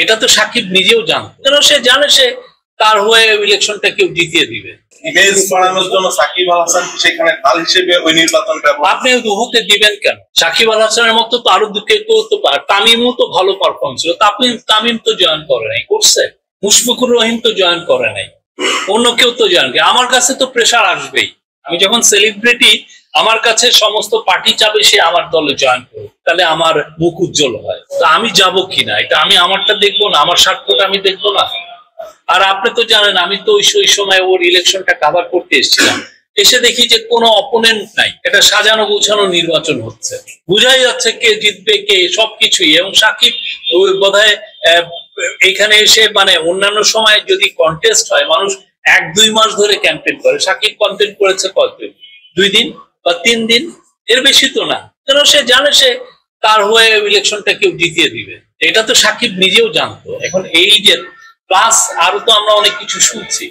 এটা তো সাকিব নিজেও জানতো, কেন সে জানে সে তার হয়ে ইলেকশনটা কেউ জিতিয়ে দিবে। ইমেজ বাড়ানোর জন্য সাকিব আল হাসান সেখানে ঢাল হিসেবে ওই নির্বাচনটা আপনি হতে দিবেন কেন? সাকিব আল হাসানের মতো তো আরো কেউ তো তামিমও তো ভালো পারফরমেন্স ছিল, তামিম তো জয়েন করে নাই, করছে মুশফিকুর রহিম তো জয়েন করে নাই, অন্য কেউ তো জয়েন করে। আমার কাছে তো প্রেশার আসবেই, আমি যখন সেলিব্রিটি আমার কাছে সমস্ত পার্টি চাবে সে আমার দলে জয়েন করবে, তাহলে আমার মুখ উজ্জ্বল হয়। তো আমি যাব কিনা এটা আমি আমারটা দেখবো না, আমার স্বার্থটা আমি দেখবো না। আর আপনি তো জানেন আমি তো ওই সময় ওর ইলেকশনটা কভার করতে এসেছিলাম, এসে দেখি যে কোনো অপোনেন্ট নাই, এটা সাজানো গুছানো নির্বাচন হচ্ছে, বুঝাই যাচ্ছে কে জিতবে কে সবকিছুই। এবং সাকিব বোধহয় এখানে এসে মানে অন্যান্য সময় যদি কন্টেস্ট হয় মানুষ 1-2 মাস ধরে ক্যাম্পেইন করে, সাকিব কন্টেস্ট করেছে কতদিন, 2 দিন বা 3 দিন, এর বেশি তো না, কেন সে জানে সে তার হয়ে ইলেকশনটা কেউ জিতিয়ে দিবে। এটা তো সাকিব নিজেও জানতো। এখন এই যে প্লাস আরো তো আমরা অনেক কিছু শুনছি।